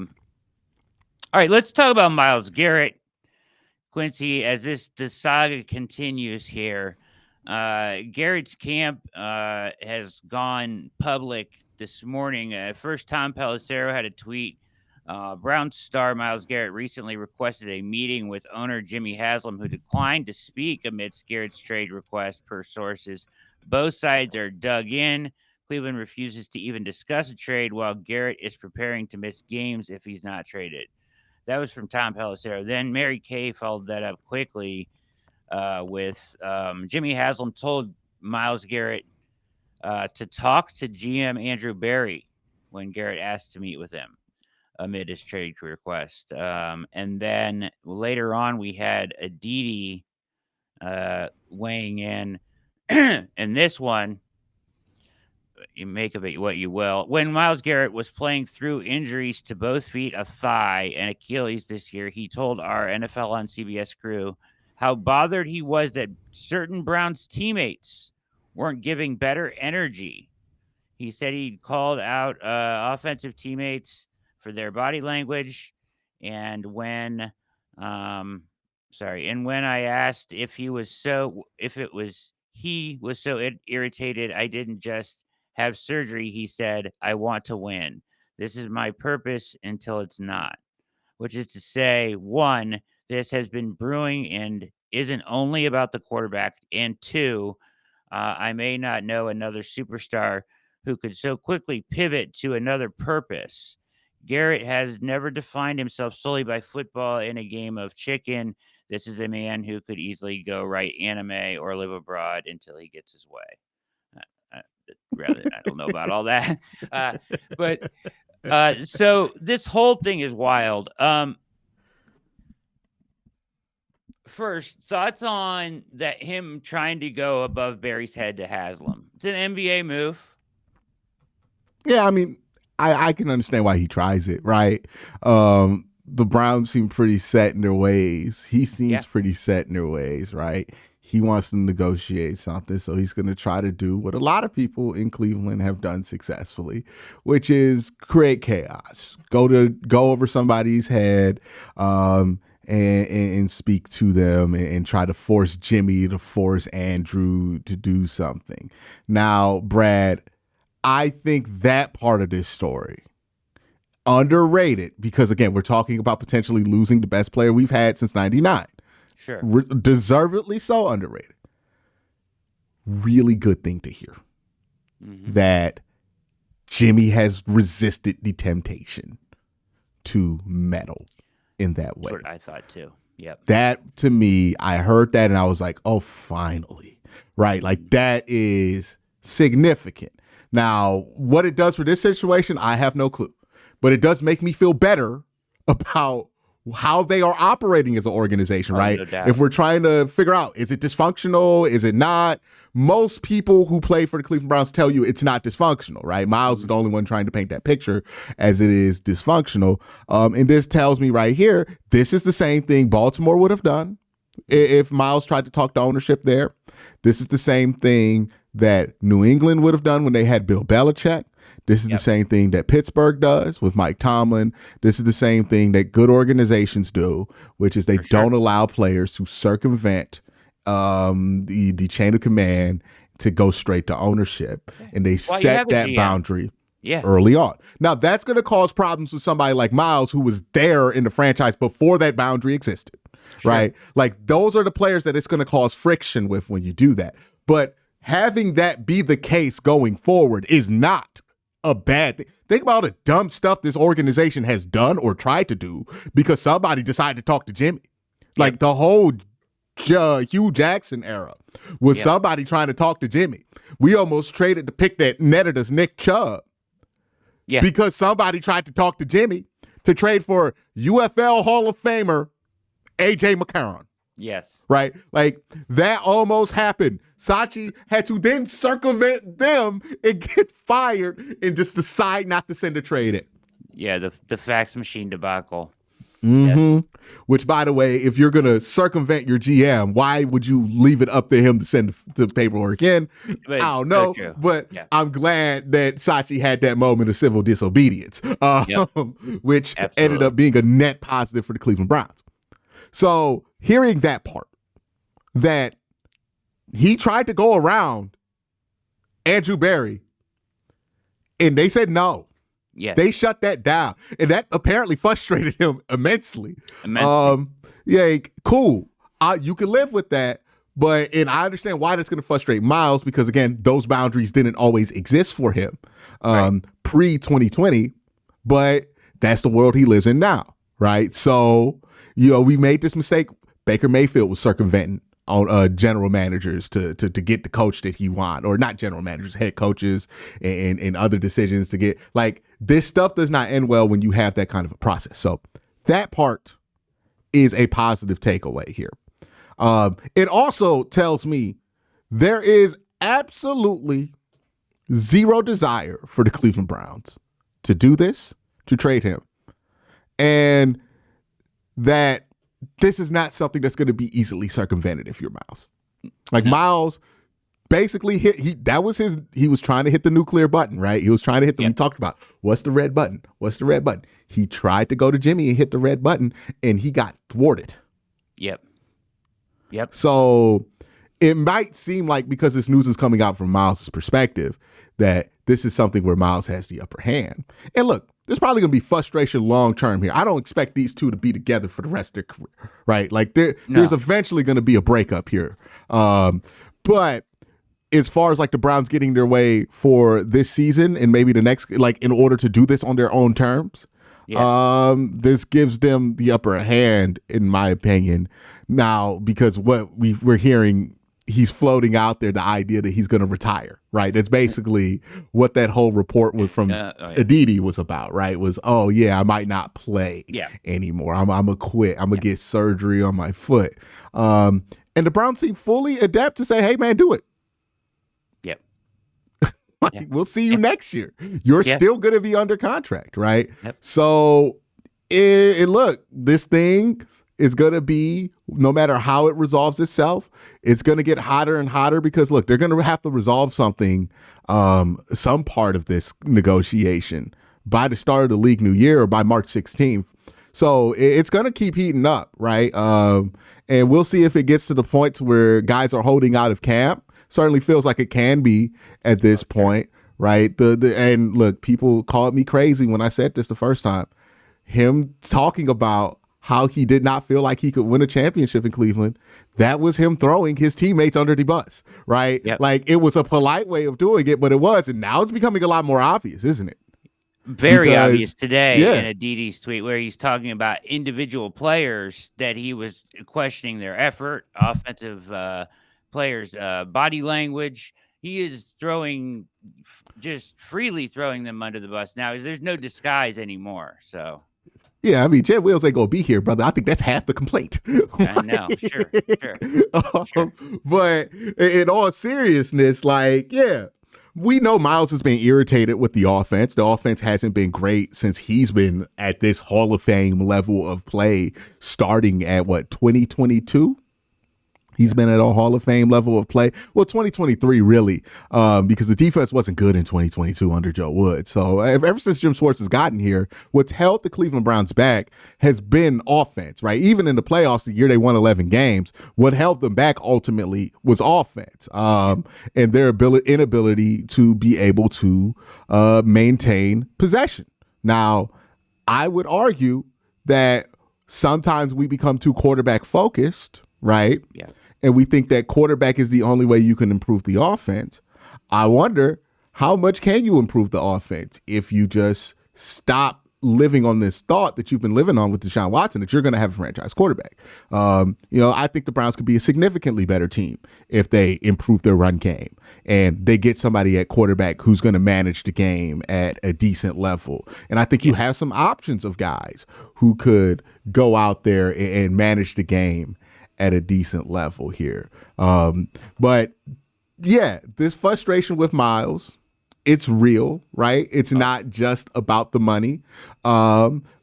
All right, let's talk about Myles Garrett, Quincy, as the saga continues here. Garrett's camp has gone public this morning. First, Tom Pelissero had a tweet. Brown star Myles Garrett recently requested a meeting with owner Jimmy Haslam, who declined to speak amidst Garrett's trade request, per sources. Both sides are dug in. Cleveland refuses to even discuss a trade, while Garrett is preparing to miss games if he's not traded. That was from Tom Pelissero. Then Mary Kay followed that up quickly with Jimmy Haslam told Myles Garrett to talk to GM Andrew Berry when Garrett asked to meet with him amid his trade request. And then later on, we had Aditi weighing in. And this one, you make of it what you will. When Myles Garrett was playing through injuries to both feet, a thigh, and Achilles this year, he told our NFL on CBS crew how bothered he was that certain Browns teammates weren't giving better energy. He said he called out offensive teammates for their body language, and when I asked if it was he was so irritated I didn't just have surgery, he said, I want to win. This is my purpose until it's not. Which is to say, one, this has been brewing and isn't only about the quarterback. And two, I may not know another superstar who could so quickly pivot to another purpose. Garrett has never defined himself solely by football in a game of chicken. This is a man who could easily go write anime or live abroad until he gets his way. I don't know about all that. But so this whole thing is wild. First, thoughts on that him trying to go above Barry's head to Haslam. It's an NBA move. Yeah, I mean, I can understand why he tries it, right? The Browns seem pretty set in their ways. He seems pretty set in their ways, right? He wants to negotiate something, so he's going to try to do what a lot of people in Cleveland have done successfully, which is create chaos. Go over somebody's head, and speak to them and try to force Jimmy to force Andrew to do something. Now, Brad, I think that part of this story underrated because, again, we're talking about potentially losing the best player we've had since '99. Sure. Deservedly so underrated. Really good thing to hear. Mm-hmm. That Jimmy has resisted the temptation to meddle in that way. That's what I thought too. Yep. That, to me, I heard that and I was like, oh, finally. Right? Like, that is significant. Now, what it does for this situation, I have no clue. But it does make me feel better about how they are operating as an organization, right? No, if we're trying to figure out, is it dysfunctional? Is it not? Most people who play for the Cleveland Browns tell you it's not dysfunctional, right? Myles is the only one trying to paint that picture as it is dysfunctional. And this tells me right here, this is the same thing Baltimore would have done if Myles tried to talk to ownership there. This is the same thing that New England would have done when they had Bill Belichick. This is the same thing that Pittsburgh does with Mike Tomlin. This is the same thing that good organizations do, which is they don't allow players to circumvent the chain of command to go straight to ownership. And they set that boundary early on. Now, that's going to cause problems with somebody like Myles, who was there in the franchise before that boundary existed, right? Like, those are the players that it's going to cause friction with when you do that. But having that be the case going forward is not a bad thing. Think about all the dumb stuff this organization has done or tried to do because somebody decided to talk to Jimmy. Like the whole Hugh Jackson era was somebody trying to talk to Jimmy. We almost traded the pick that netted us Nick Chubb because somebody tried to talk to Jimmy to trade for UFL Hall of Famer A.J. McCarron. Yes. Right? Like, that almost happened. Sachi had to then circumvent them and get fired and just decide not to send a trade in. Yeah, the fax machine debacle. Mm-hmm. Which, by the way, if you're going to circumvent your GM, why would you leave it up to him to send the paperwork in? But I don't so know, true. but Yeah. I'm glad that Sachi had that moment of civil disobedience, Yep. which ended Absolutely. up being a net positive for the Cleveland Browns. So hearing that part, that he tried to go around Andrew Berry and they said no. Yes. They shut that down. And that apparently frustrated him immensely. Immensely. Yeah, cool. You can live with that. And I understand why that's going to frustrate Miles because, again, those boundaries didn't always exist for him pre-2020. But that's the world he lives in now, right? So, we made this mistake. Baker Mayfield was circumventing on general managers to get the coach that he want, or not general managers, head coaches and other decisions to get, like, this stuff does not end well when you have that kind of a process. So that part is a positive takeaway here. It also tells me there is absolutely zero desire for the Cleveland Browns to do this, to trade him. And that this is not something that's going to be easily circumvented if you're Miles. Like, Miles basically he was trying to hit the nuclear button, right? He was trying to hit we talked about, what's the red button? What's the red button? He tried to go to Jimmy and hit the red button, and he got thwarted. Yep. So it might seem like, because this news is coming out from Miles' perspective, that this is something where Miles has the upper hand. And look, there's probably going to be frustration long-term here. I don't expect these two to be together for the rest of their career, right? Like, there's eventually going to be a breakup here. But as far as, like, the Browns getting their way for this season and maybe the next, like, in order to do this on their own terms, this gives them the upper hand, in my opinion, now, because what we're hearing, he's floating out there the idea that he's going to retire, right? That's basically what that whole report was from Aditi was about, right? Was, I might not play anymore. I'm going to quit. I'm going to get surgery on my foot. And the Browns seem fully adept to say, hey, man, do it. Yep. We'll see you next year. You're still going to be under contract, right? Yep. So, look, this thing is going to be, no matter how it resolves itself, it's going to get hotter and hotter because, look, they're going to have to resolve something, some part of this negotiation by the start of the league new year or by March 16th. So it's going to keep heating up, right? And we'll see if it gets to the point where guys are holding out of camp. Certainly feels like it can be at this point, right? And look, people called me crazy when I said this the first time. Him talking about how he did not feel like he could win a championship in Cleveland, that was him throwing his teammates under the bus, right? Yep. Like, it was a polite way of doing it, but it was. And now it's becoming a lot more obvious, isn't it? Very obvious today in Aditi's tweet, where he's talking about individual players that he was questioning their effort, offensive players' body language. He is just freely throwing them under the bus now. There's no disguise anymore. So, yeah, I mean, Jed Wills ain't gonna be here, brother. I think that's half the complaint. I know, sure. But in all seriousness, like, we know Miles has been irritated with the offense. The offense hasn't been great since he's been at this Hall of Fame level of play, starting at 2022? He's been at a Hall of Fame level of play. Well, 2023, really, because the defense wasn't good in 2022 under Joe Woods. So ever since Jim Schwartz has gotten here, what's held the Cleveland Browns back has been offense, right? Even in the playoffs, the year they won 11 games, what held them back ultimately was offense, and their inability to be able to maintain possession. Now, I would argue that sometimes we become too quarterback focused, right? Yeah. And we think that quarterback is the only way you can improve the offense. I wonder, how much can you improve the offense if you just stop living on this thought that you've been living on with Deshaun Watson, that you're going to have a franchise quarterback? I think the Browns could be a significantly better team if they improve their run game and they get somebody at quarterback who's going to manage the game at a decent level. And I think you have some options of guys who could go out there and manage the game at a decent level here. But this frustration with Miles it's real, right? It's not just about the money,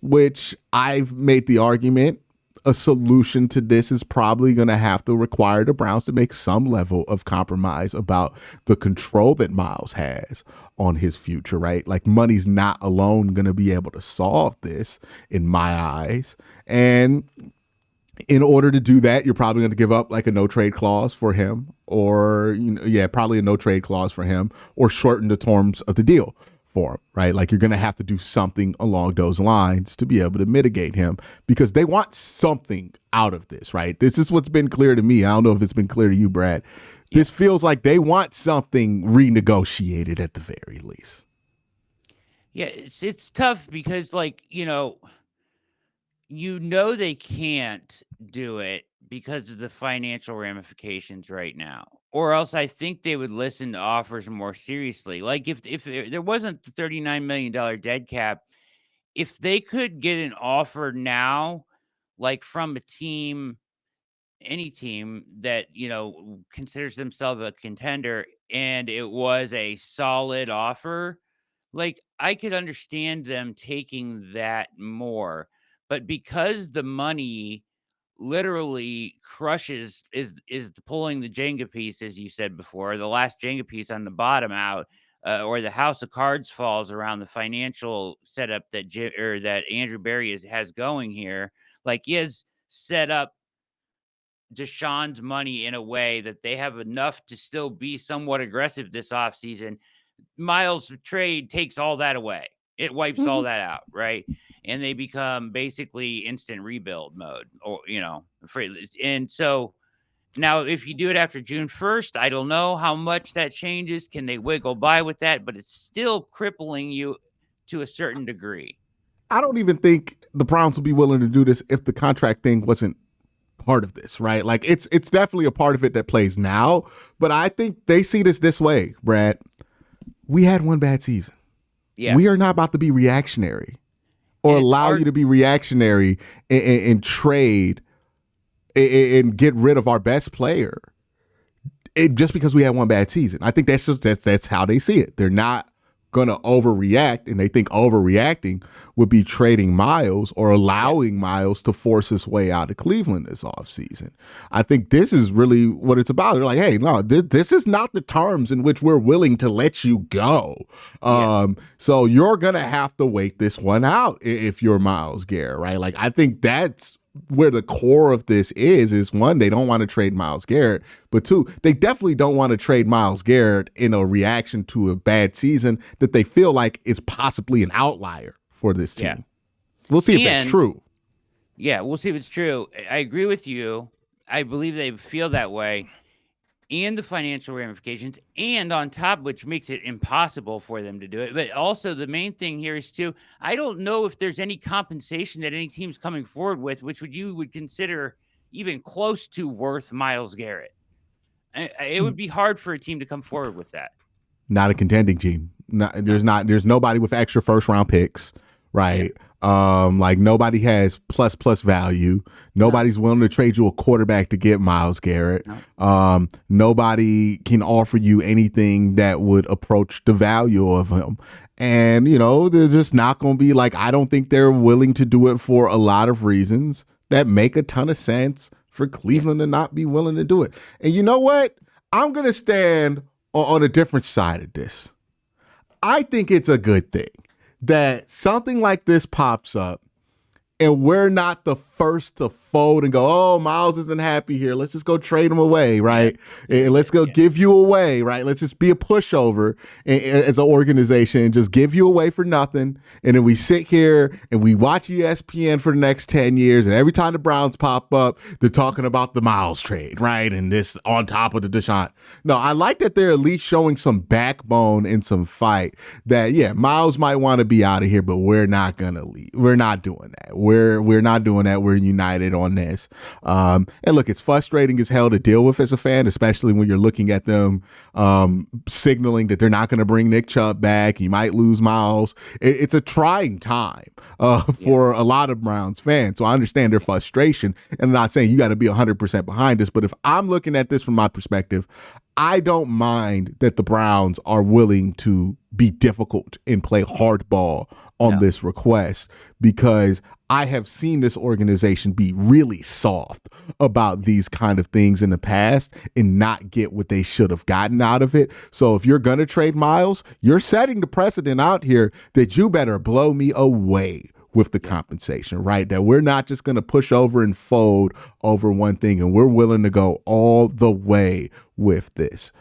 which I've made the argument. A solution to this is probably going to have to require the Browns to make some level of compromise about the control that Miles has on his future, right? Like money's not alone going to be able to solve this in my eyes. And in order to do that, you're probably going to give up like a no trade clause for him, or probably a no trade clause for him, or shorten the terms of the deal for him, right? Like you're going to have to do something along those lines to be able to mitigate him, because they want something out of this, right? This is what's been clear to me. I don't know if it's been clear to you, Brad. This feels like they want something renegotiated at the very least. Yeah, it's tough because, like, they can't do it because of the financial ramifications right now. Or else I think they would listen to offers more seriously. Like if there wasn't the $39 million dead cap, if they could get an offer now, like from a team, any team that, considers themselves a contender, and it was a solid offer, like I could understand them taking that more. But because the money literally crushes is pulling the Jenga piece, as you said before, the last Jenga piece on the bottom out, or the house of cards falls around the financial setup that Andrew Berry has going here. Like he has set up Deshaun's money in a way that they have enough to still be somewhat aggressive this offseason. Miles trade takes all that away. It wipes all that out, right? And they become basically instant rebuild mode, or and so now if you do it after June 1st, I don't know how much that changes. Can they wiggle by with that? But it's still crippling you to a certain degree. I don't even think the Browns would be willing to do this if the contract thing wasn't part of this, right? Like it's definitely a part of it that plays now, but I think they see this way, Brad. We had one bad season. Yeah. We are not about to be reactionary or allow you to be reactionary and trade and get rid of our best player just because we had one bad season. I think that's how they see it. They're not going to overreact, and they think overreacting would be trading Miles or allowing Miles to force his way out of Cleveland this offseason. I think this is really what it's about. They're like, hey, no, this is not the terms in which we're willing to let you go. So you're going to have to wait this one out if you're Myles Garrett, right? Like, I think that's where the core of this is one, they don't want to trade Myles Garrett, but two, they definitely don't want to trade Myles Garrett in a reaction to a bad season that they feel like is possibly an outlier for this team. Yeah. We'll see if that's true. Yeah, we'll see if it's true. I agree with you. I believe they feel that way, and the financial ramifications, and on top, which makes it impossible for them to do it. But also the main thing here is too, I don't know if there's any compensation that any team's coming forward with, which you would consider even close to worth Myles Garrett. It would be hard for a team to come forward with that. Not a contending team. There's nobody with extra first round picks, right? Like nobody has plus value. Nobody's willing to trade you a quarterback to get Myles Garrett. Nobody can offer you anything that would approach the value of him. And, they're just not going to be like, I don't think they're willing to do it for a lot of reasons that make a ton of sense for Cleveland to not be willing to do it. And you know what? I'm going to stand on a different side of this. I think it's a good thing that something like this pops up and we're not the first to fold and go, oh, Myles isn't happy here. Let's just go trade him away, right? And let's go give you away, right? Let's just be a pushover as an organization and just give you away for nothing. And then we sit here and we watch ESPN for the next 10 years. And every time the Browns pop up, they're talking about the Myles trade, right? And this on top of the Deshaun. No, I like that they're at least showing some backbone and some fight that, Myles might want to be out of here, but we're not going to leave. We're not doing that. We're not doing that. We're united on this. And look, it's frustrating as hell to deal with as a fan, especially when you're looking at them signaling that they're not going to bring Nick Chubb back. You might lose Myles. It's a trying time for a lot of Browns fans. So I understand their frustration. And I'm not saying you got to be 100% behind this, but if I'm looking at this from my perspective, I don't mind that the Browns are willing to be difficult and play hardball on No. this request, because I have seen this organization be really soft about these kind of things in the past and not get what they should have gotten out of it. So if you're going to trade Myles, you're setting the precedent out here that you better blow me away with the compensation, right? That we're not just going to push over and fold over one thing, and we're willing to go all the way with this,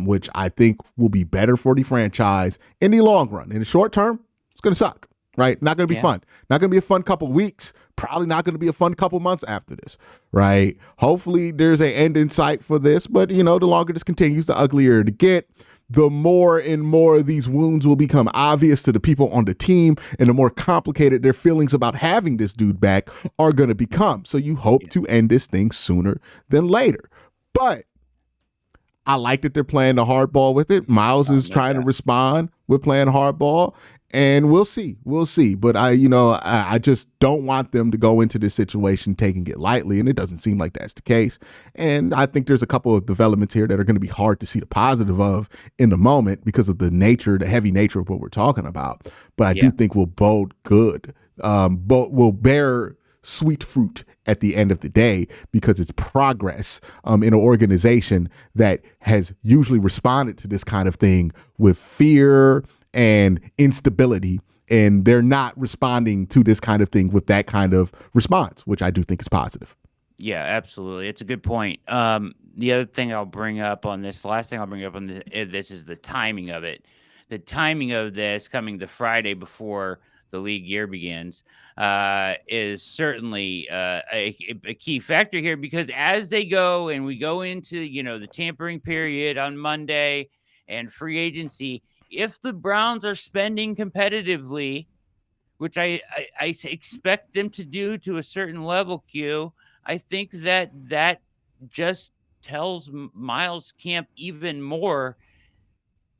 which I think will be better for the franchise in the long run. In the short term, it's going to suck, right? Not going to be fun. Not going to be a fun couple weeks. Probably not going to be a fun couple months after this, right? Hopefully there's an end in sight for this, but the longer this continues, the uglier to get. The more and more these wounds will become obvious to the people on the team, and the more complicated their feelings about having this dude back are going to become. So you hope to end this thing sooner than later. But I like that they're playing the hardball with it. Myles is trying to respond with playing hardball, and we'll see. We'll see. But I just don't want them to go into this situation taking it lightly, and it doesn't seem like that's the case. And I think there's a couple of developments here that are going to be hard to see the positive of in the moment because of the heavy nature of what we're talking about. But I do think will bode good, but will bear sweet fruit at the end of the day, because it's progress in an organization that has usually responded to this kind of thing with fear and instability, and they're not responding to this kind of thing with that kind of response, which I do think is positive. Yeah, absolutely. It's a good point. The other thing I'll bring up on this, the last thing I'll bring up on this is the timing of it. The timing of this coming the Friday before the league year begins is certainly a key factor here, because as they go and we go into, the tampering period on Monday and free agency, if the Browns are spending competitively, which I expect them to do to a certain level, Q, I think that just tells Myles Camp even more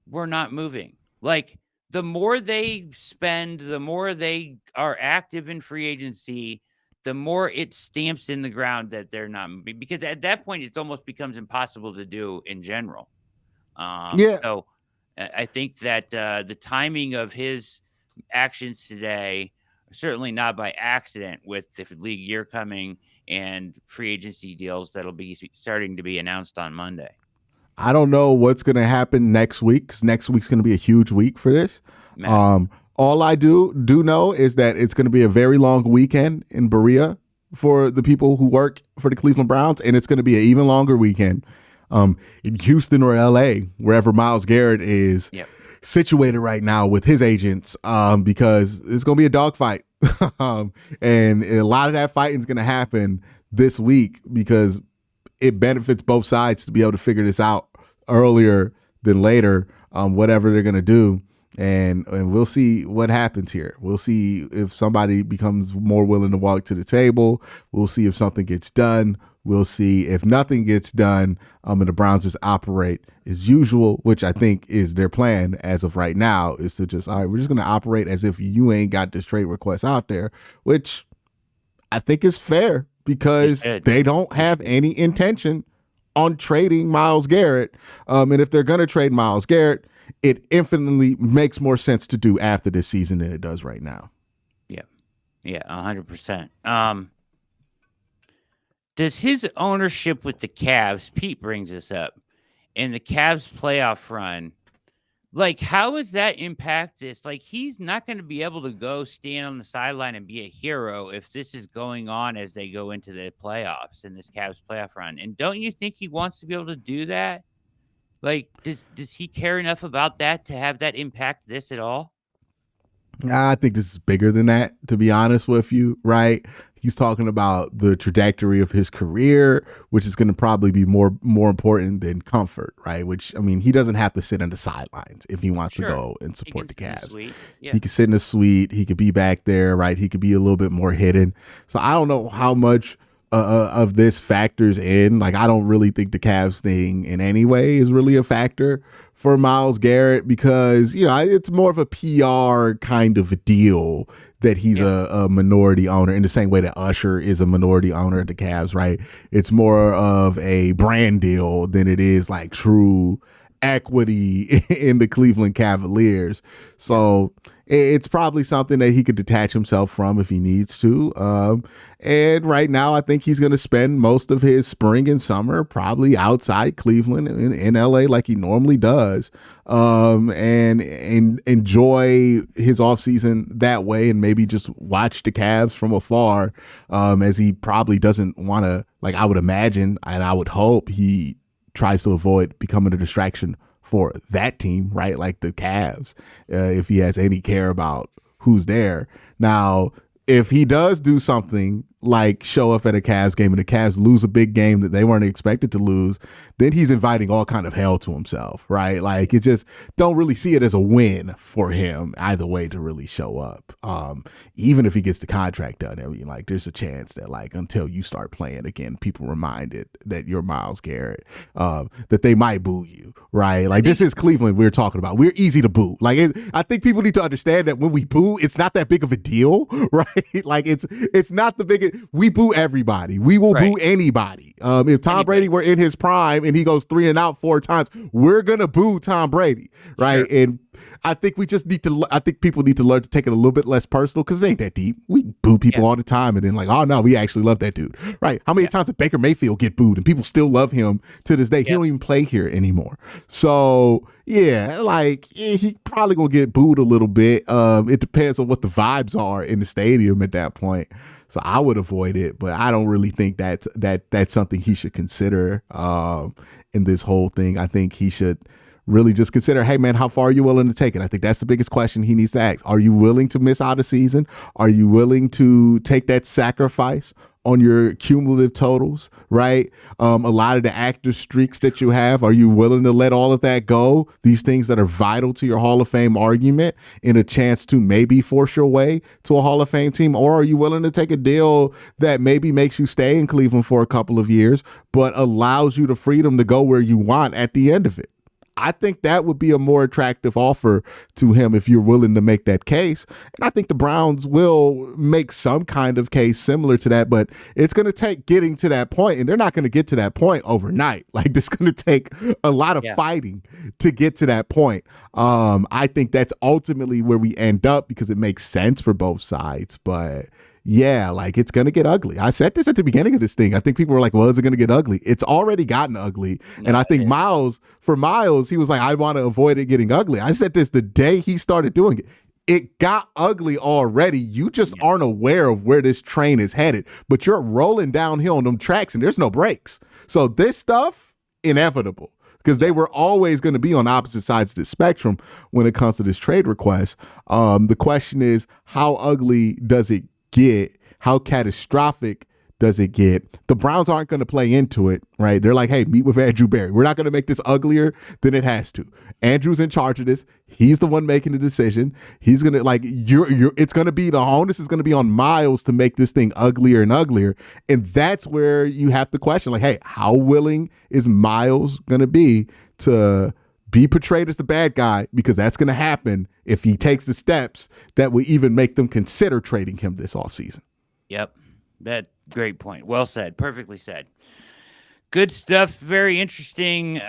we're not moving. Like, the more they spend, the more they are active in free agency, the more it stamps in the ground that they're not moving. Because at that point, it almost becomes impossible to do in general. Yeah, So I think that the timing of his actions today, certainly not by accident, with the league year coming and free agency deals that'll be starting to be announced on Monday. I don't know what's going to happen next week, because next week's going to be a huge week for this. All I do know is that it's going to be a very long weekend in Berea for the people who work for the Cleveland Browns, and it's going to be an even longer weekend in Houston or LA, wherever Myles Garrett is situated right now with his agents, because it's going to be a dogfight. And a lot of that fighting is going to happen this week, because it benefits both sides to be able to figure this out earlier than later, whatever they're going to do. And we'll see what happens here. We'll see if somebody becomes more willing to walk to the table. We'll see if something gets done. We'll see if nothing gets done, and the Browns just operate as usual, which I think is their plan as of right now, is to just, all right, we're just going to operate as if you ain't got this trade request out there, which I think is fair, because they don't have any intention on trading Myles Garrett. And if they're going to trade Myles Garrett, it infinitely makes more sense to do after this season than it does right now. Yeah, 100%. Does his ownership with the Cavs, Pete brings this up, and the Cavs playoff run, like, how does that impact this? Like, he's not going to be able to go stand on the sideline and be a hero if this is going on as they go into the playoffs in this Cavs playoff run. And don't you think he wants to be able to do that? Like, does he care enough about that to have that impact this at all? I think this is bigger than that, to be honest with you, right? He's talking about the trajectory of his career, which is going to probably be more important than comfort, right? Which, I mean, he doesn't have to sit on the sidelines if he wants to go and support the Cavs. He could sit in the suite. He could be back there, right? He could be a little bit more hidden. So I don't know how much of this factors in. Like, I don't really think the Cavs thing in any way is really a factor for Myles Garrett, because, it's more of a PR kind of a deal that he's a minority owner in the same way that Usher is a minority owner at the Cavs, right? It's more of a brand deal than it is like true equity in the Cleveland Cavaliers. So it's probably something that he could detach himself from if he needs to. And right now, I think he's going to spend most of his spring and summer probably outside Cleveland in LA like he normally does, and enjoy his offseason that way, and maybe just watch the Cavs from afar, as he probably doesn't want to, like I would imagine and I would hope he tries to avoid becoming a distraction for that team, right? Like the Cavs, if he has any care about who's there. Now, if he does do something like show up at a Cavs game and the Cavs lose a big game that they weren't expected to lose, then he's inviting all kind of hell to himself, right? Like it just don't really see it as a win for him either way to really show up. Even if he gets the contract done, I mean, like there's a chance that like until you start playing again, people reminded that you're Myles Garrett, that they might boo you, right? Like this is Cleveland we're talking about. We're easy to boo. Like I think people need to understand that when we boo, it's not that big of a deal, right? Like it's not the biggest. We boo everybody. We will boo anybody. If Tom Brady were in his prime and he goes 3 and out 4 times, we're gonna boo Tom Brady, right? Sure. And I think we just need to. I think people need to learn to take it a little bit less personal because it ain't that deep. We boo people all the time, and then like, oh no, we actually love that dude, right? How many times did Baker Mayfield get booed and people still love him to this day? He don't even play here anymore. So yeah, like he probably gonna get booed a little bit. It depends on what the vibes are in the stadium at that point. So I would avoid it, but I don't really think that's something he should consider in this whole thing. I think he should really just consider, hey man, how far are you willing to take it? I think that's the biggest question he needs to ask. Are you willing to miss out a season? Are you willing to take that sacrifice on your cumulative totals, right? A lot of the active streaks that you have, are you willing to let all of that go? These things that are vital to your Hall of Fame argument in a chance to maybe force your way to a Hall of Fame team? Or are you willing to take a deal that maybe makes you stay in Cleveland for a couple of years, but allows you the freedom to go where you want at the end of it? I think that would be a more attractive offer to him if you're willing to make that case. And I think the Browns will make some kind of case similar to that, but it's going to take getting to that point, and they're not going to get to that point overnight. Like, it's going to take a lot of fighting to get to that point. I think that's ultimately where we end up because it makes sense for both sides, but yeah, like it's going to get ugly. I said this at the beginning of this thing. I think people were like, well, is it going to get ugly? It's already gotten ugly. And I think Myles, he was like, I want to avoid it getting ugly. I said this the day he started doing it. It got ugly already. You just aren't aware of where this train is headed, but you're rolling downhill on them tracks and there's no brakes. So this stuff, inevitable. Because they were always going to be on opposite sides of the spectrum when it comes to this trade request. The question is, how ugly does it get? How catastrophic does it get? The Browns aren't going to play into it, right? They're like, hey, meet with Andrew Berry. We're not going to make this uglier than it has to. Andrew's in charge of this. He's the one making the decision. He's going to it's going to be, the onus is going to be on Myles to make this thing uglier and uglier. And that's where you have to question, like, hey, how willing is Myles going to be to be portrayed as the bad guy? Because that's going to happen if he takes the steps that will even make them consider trading him this offseason. Yep. That great point. Well said. Perfectly said. Good stuff. Very interesting.